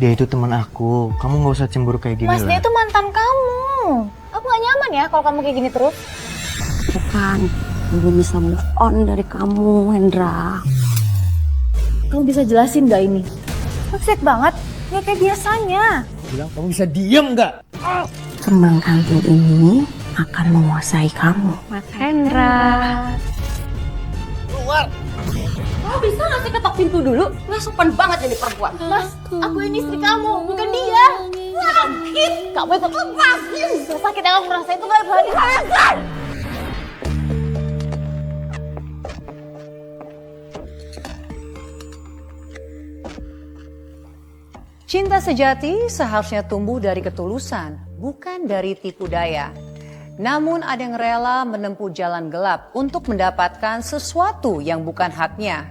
Dia itu teman aku. Kamu nggak usah cemburu kayak gini Mas, lah. dia itu mantan kamu. Aku gak nyaman ya kalau kamu kayak gini terus. Bukan, belum bisa move on dari kamu, Hendra. Kamu bisa jelasin gak ini? Toxic banget, ya kayak biasanya. Bilang kamu bisa diam nggak? Kembang kantil ini akan menguasai kamu, Mas Hendra. Keluar! Kamu bisa gak sih ketok pintu dulu? Nggak sopan banget jadi perempuan. Mas, aku ini istri kamu, bukan dia. Sakit, kamu ikut lepasin. Sakit yang aku rasain itu gak berani. Cinta sejati seharusnya tumbuh dari ketulusan, bukan dari tipu daya. Namun ada yang rela menempuh jalan gelap untuk mendapatkan sesuatu yang bukan haknya.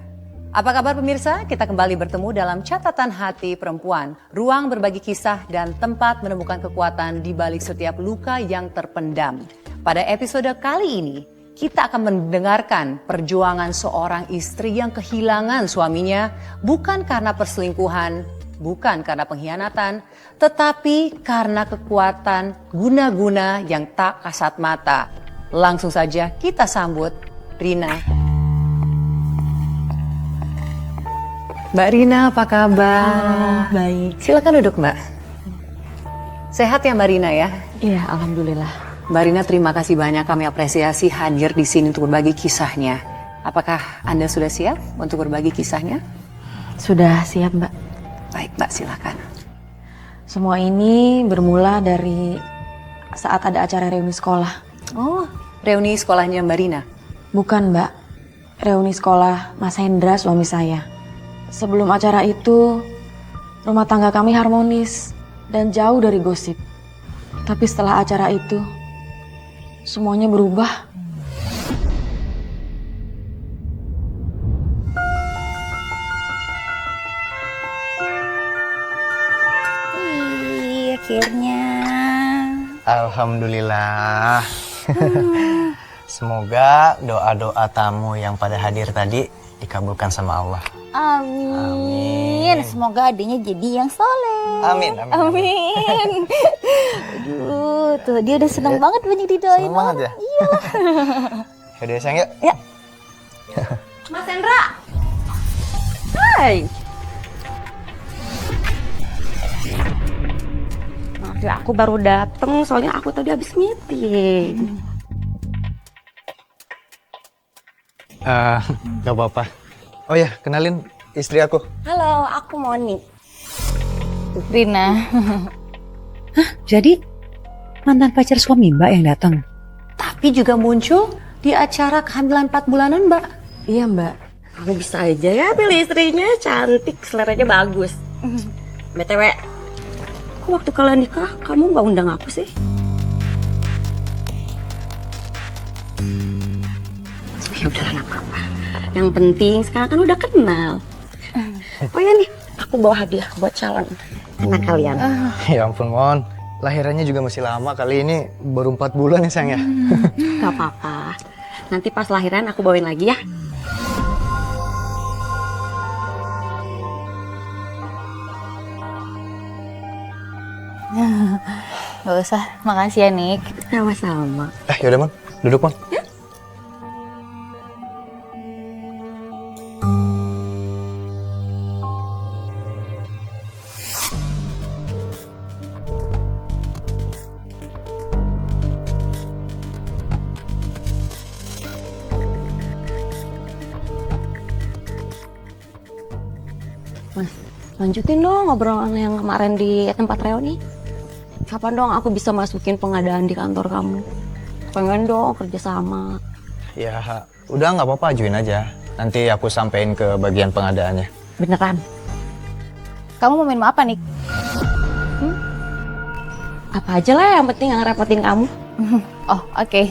Apa kabar pemirsa? Kita kembali bertemu dalam Catatan Hati Perempuan, ruang berbagi kisah dan tempat menemukan kekuatan di balik setiap luka yang terpendam. Pada episode kali ini, kita akan mendengarkan perjuangan seorang istri yang kehilangan suaminya bukan karena perselingkuhan, bukan karena pengkhianatan, tetapi karena kekuatan guna-guna yang tak kasat mata. Langsung saja kita sambut Rina. Mbak Rina, apa kabar? Baik. Silakan duduk, Mbak. Sehat ya Mbak Rina ya? Iya, alhamdulillah. Mbak Rina, terima kasih banyak, kami apresiasi hadir di sini untuk berbagi kisahnya. Apakah Anda sudah siap untuk berbagi kisahnya? Sudah siap, Mbak. Baik, Mbak, silakan. Semua ini bermula dari saat ada acara reuni sekolah. Oh, reuni sekolahnya Mbak Rina? Bukan, Mbak. Reuni sekolah Mas Hendra, suami saya. Sebelum acara itu, rumah tangga kami harmonis dan jauh dari gosip. Tapi setelah acara itu, semuanya berubah. Akhirnya. Alhamdulillah. Semoga doa-doa tamu yang pada hadir tadi dikabulkan sama Allah. Amin. Semoga adiknya jadi yang soleh. Amin. Amin. Aduh, tuh dia udah seneng banget banyak didoain. Seneng banget ya? Iya. Yaudah sayang yuk. Ya. Mas Hendra! Hai! Maaf ya, aku baru dateng soalnya aku tadi habis meeting. Gak apa-apa. Oh ya, kenalin istri aku. Halo, aku Moni. Rina. Jadi mantan pacar suami Mbak yang datang? Tapi juga muncul di acara kehamilan 4 bulanan Mbak? Iya, Mbak. Kamu bisa aja ya pilih istrinya, cantik, seleranya bagus. BTW, kok waktu kalian nikah kamu nggak undang aku sih? Ya udah, nggak apa-apa. Yang penting sekarang kan udah kenal. Oh ya nih, aku bawa hadiah buat calon anak kalian. Ya ampun Mon, lahirannya juga masih lama, kali ini baru 4 bulan ya sayang ya. Gak apa-apa. Nanti pas lahiran aku bawain lagi ya. Gak usah, makasih ya Nick. Sama-sama. Yaudah Mon, duduk Mon. Mas, lanjutin dong ngobrolan yang kemarin di tempat reuni. Kapan dong aku bisa masukin pengadaan di kantor kamu? Pengen dong kerjasama. Ya udah nggak apa-apa, ajuin aja. Nanti aku sampein ke bagian pengadaannya. Beneran? Kamu mau minum apa Nick? Apa aja lah yang penting nggak ngerepotin kamu. Oh, oke.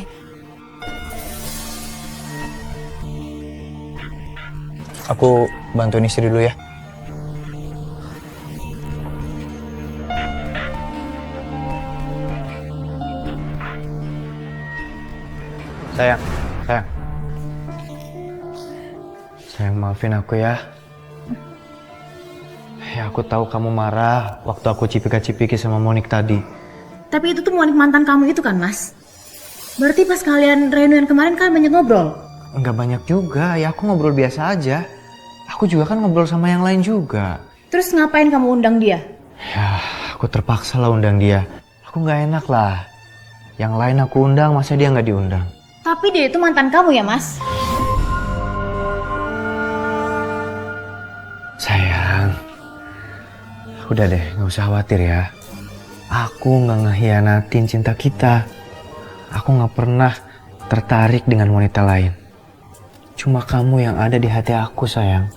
Aku bantuin istri dulu ya. Sayang. Sayang maafin aku ya. Ya Ya aku tahu kamu marah waktu aku cipika-cipiki sama Monik tadi. Tapi itu tuh Monik mantan kamu itu kan, Mas? Berarti pas kalian reunian kemarin kan banyak ngobrol? Enggak banyak juga, ya aku ngobrol biasa aja. Aku juga kan ngobrol sama yang lain juga. Terus ngapain kamu undang dia? Ya aku terpaksa lah undang dia. Aku nggak enak lah. Yang lain aku undang, masa dia nggak diundang? Tapi dia itu mantan kamu ya, Mas? Sayang, udah deh, nggak usah khawatir ya. Aku nggak ngehianatin cinta kita. Aku nggak pernah tertarik dengan wanita lain. Cuma kamu yang ada di hati aku, sayang.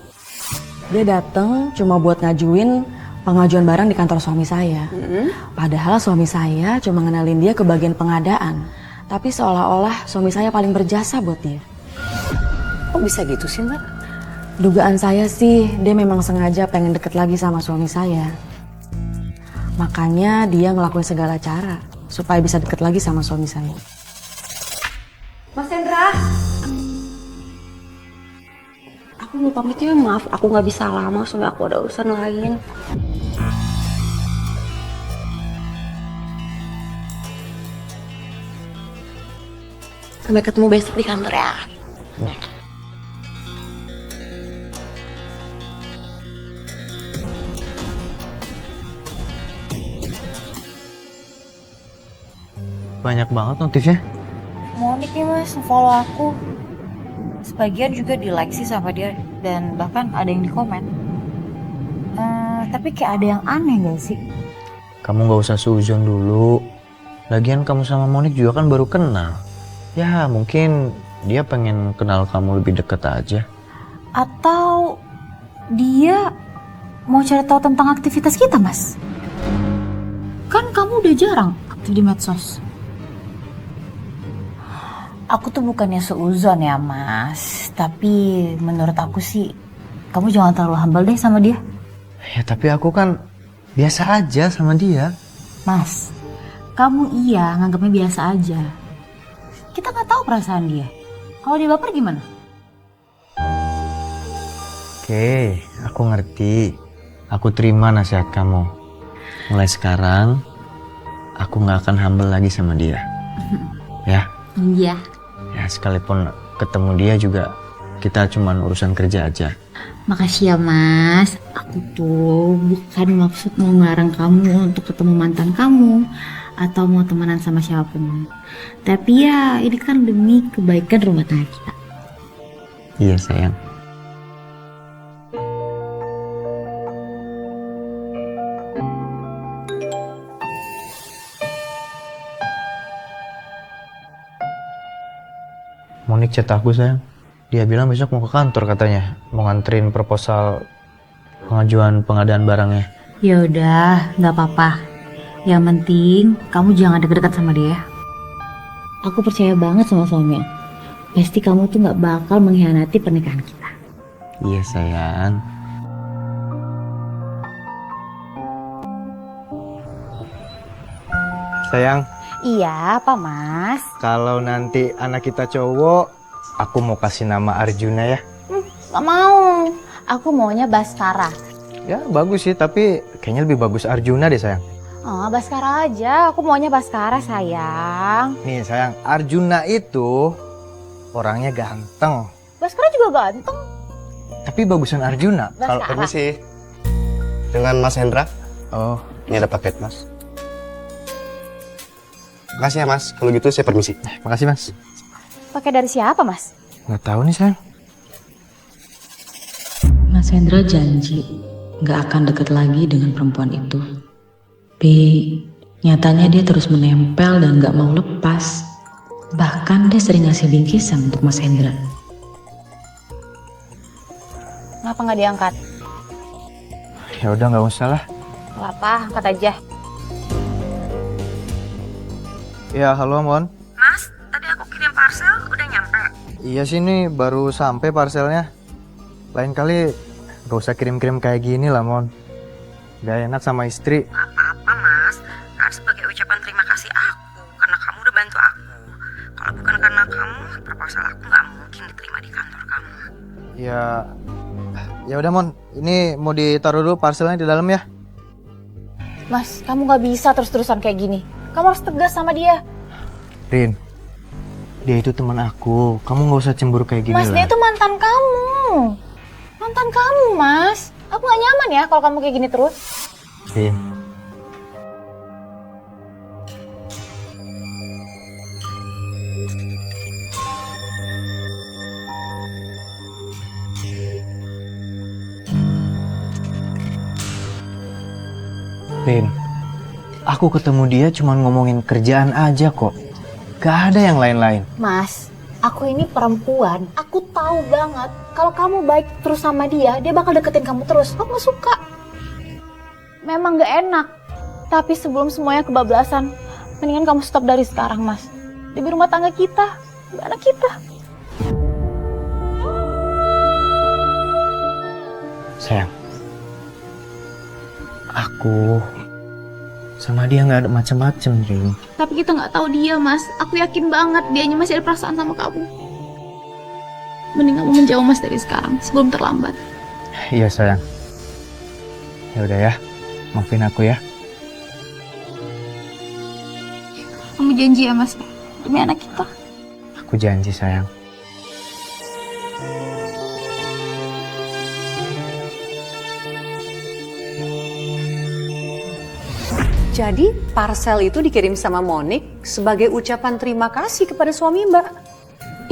Dia datang cuma buat ngajuin pengajuan barang di kantor suami saya. Padahal suami saya cuma ngenalin dia ke bagian pengadaan. Tapi seolah-olah suami saya paling berjasa buat dia. Kok bisa gitu sih, Mbak? Dugaan saya sih dia memang sengaja pengen deket lagi sama suami saya. Makanya dia ngelakuin segala cara supaya bisa deket lagi sama suami saya. Mas Hendra, aku mau pamit ya, maaf aku nggak bisa lama soalnya aku ada urusan lain. Sampai ketemu besok di kantor ya. Banyak banget notifnya. Monik nih, Mas, follow aku. Sebagian juga di like sih sama dia. Dan bahkan ada yang di komen. Tapi kayak ada yang aneh gak sih? Kamu nggak usah suzon dulu. Lagian kamu sama Monik juga kan baru kenal. Ya mungkin dia pengen kenal kamu lebih deket aja. Atau dia mau cari tahu tentang aktivitas kita, Mas? Kan kamu udah jarang aktif di medsos. Aku tuh bukannya seuzon ya, Mas. Tapi menurut aku sih, kamu jangan terlalu humble deh sama dia. Ya tapi aku kan biasa aja sama dia. Mas, kamu iya nganggapnya biasa aja. Kita nggak tahu perasaan dia. Kalau dia baper gimana? Oke, aku ngerti. Aku terima nasihat kamu. Mulai sekarang, aku nggak akan humble lagi sama dia. Ya? Iya. Ya sekalipun ketemu dia juga kita cuman urusan kerja aja. Makasih ya, Mas. Aku tuh bukan maksud mau ngelarang kamu untuk ketemu mantan kamu atau mau temenan sama siapapun. Tapi ya ini kan demi kebaikan rumah tangga kita. Iya sayang. Monik chat aku sayang. Dia bilang besok mau ke kantor katanya. Mau nganterin proposal pengajuan pengadaan barangnya. Ya udah, nggak apa-apa. Yang penting kamu jangan deket-deket sama dia. Aku percaya banget sama suaminya. Pasti kamu tuh nggak bakal mengkhianati pernikahan kita. Iya sayang. Sayang, Iya, apa Mas? kalau nanti anak kita cowok, aku mau kasih nama Arjuna ya. Gak mau. Aku maunya Baskara. Ya bagus sih, tapi kayaknya lebih bagus Arjuna deh sayang. Oh, Baskara aja. Aku maunya Baskara, sayang. Nih sayang, Arjuna itu orangnya ganteng. Baskara juga ganteng. Tapi bagusan Arjuna. Baskara. Permisi. Dengan Mas Hendra. Oh, Ini ada paket, Mas. Makasih ya, Mas. Kalau gitu saya permisi. makasih mas. Pakai dari siapa, Mas? Nggak tahu nih sayang. Mas Hendra janji nggak akan deket lagi dengan perempuan itu. Tapi nyatanya dia terus menempel dan nggak mau lepas. Bahkan dia sering ngasih bingkisan untuk Mas Hendra. Kenapa nggak diangkat? Ya udah nggak usah lah. Gak apa, angkat aja. Ya halo Mon. Mas, tadi aku kirim parcel udah nyampe. Iya sih nih baru sampai parcelnya. Lain kali gak usah kirim-kirim kayak gini lah Mon. Gak enak sama istri. Apa-apa, Mas. Kan sebagai ucapan terima kasih aku karena kamu udah bantu aku. Kalau bukan karena kamu, proposal aku nggak mungkin diterima di kantor kamu. Ya Ya udah Mon, ini mau ditaruh dulu parcelnya di dalam ya. Mas, kamu gak bisa terus-terusan kayak gini. Kamu harus tegas sama dia. Rin, dia itu teman aku. Kamu nggak usah cemburu kayak gini Mas, lah. dia itu mantan kamu. Mantan kamu, Mas. Aku gak nyaman ya kalau kamu kayak gini terus. Rin. Rin, aku ketemu dia cuma ngomongin kerjaan aja kok. Gak ada yang lain-lain. Mas, aku ini perempuan. Aku tahu banget kalau kamu baik terus sama dia, dia bakal deketin kamu terus. Aku gak suka. Memang gak enak. Tapi sebelum semuanya kebablasan, mendingan kamu stop dari sekarang, Mas. Demi rumah tangga kita, demi anak kita. Sayang, aku sama dia nggak ada macam-macam, Rin. Tapi kita nggak tahu dia, Mas. Aku yakin banget dianya masih ada perasaan sama kamu. Mending kamu menjauh, Mas, dari sekarang sebelum terlambat. Iya sayang. Ya udah ya, maafin aku ya. Kamu janji ya, Mas, demi anak kita. Aku janji sayang. Jadi parcel itu dikirim sama Monik sebagai ucapan terima kasih kepada suami Mbak.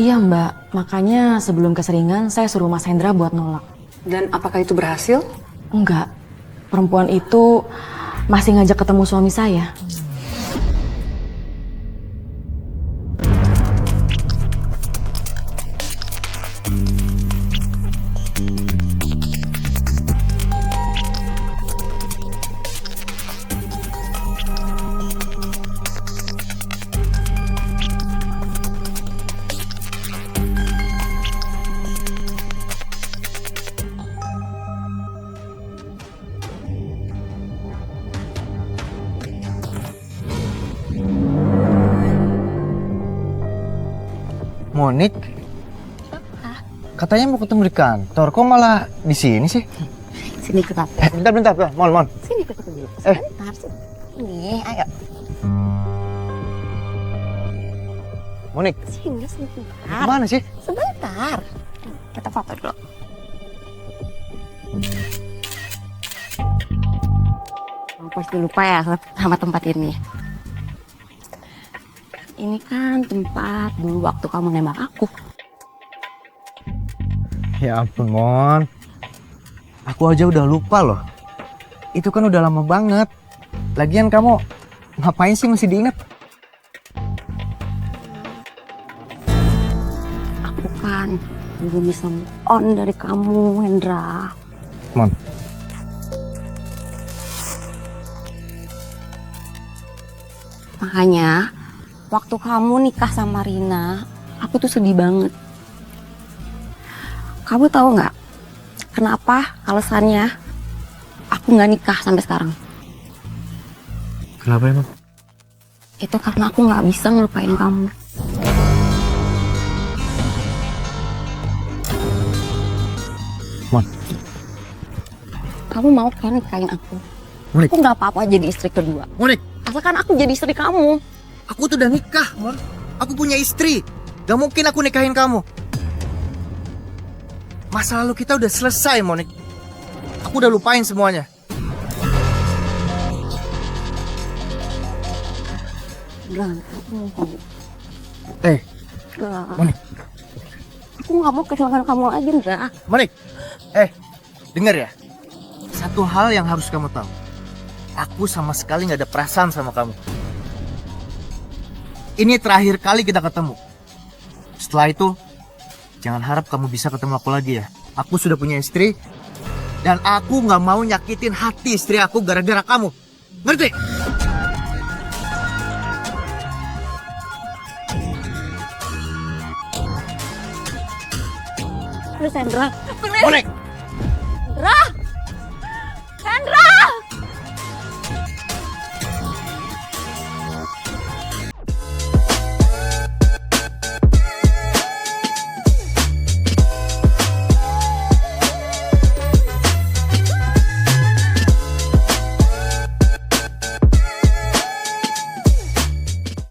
Iya Mbak, makanya sebelum keseringan saya suruh Mas Hendra buat nolak. Dan apakah itu berhasil? Enggak, perempuan itu masih ngajak ketemu suami saya. Monik, katanya mau ketemu di kantor, kok malah di sini sih? Sini ikut aku. Bentar, Mon. Sini ikut aku dulu. Eh. Sebentar, sini. Ayo. Monik, Sini sebentar. kemana sih? Sebentar. Kita foto dulu. Oh, pasti lupa ya sama tempat ini. Ini kan tempat dulu waktu kamu nembak aku. Ya ampun, Mon. Aku aja udah lupa loh. Itu kan udah lama banget. Lagian kamu ngapain sih masih diingat? Aku kan belum bisa move on dari kamu, Hendra. Mon, Makanya waktu kamu nikah sama Rina, aku tuh sedih banget. Kamu tahu nggak kenapa alasannya aku nggak nikah sampai sekarang? kenapa emang? Itu karena aku nggak bisa ngelupain kamu. Mon, Kamu mau kan nikahin aku? Monik, Aku nggak apa-apa jadi istri kedua. Monik, Asalkan aku jadi istri kamu. aku tuh udah nikah, Mon. Aku punya istri. Gak mungkin aku nikahin kamu. Masa lalu kita udah selesai, Monik. Aku udah lupain semuanya. Enggak, aku mau kamu. Enggak. Monik, Aku nggak mau kehilangan kamu lagi, enggak. Monik. Denger ya. Satu hal yang harus kamu tahu. Aku sama sekali gak ada perasaan sama kamu. Ini terakhir kali kita ketemu. Setelah itu, jangan harap kamu bisa ketemu aku lagi ya. Aku sudah punya istri. Dan aku gak mau nyakitin hati istri aku gara-gara kamu. Ngerti? Terus Hendra, Monik!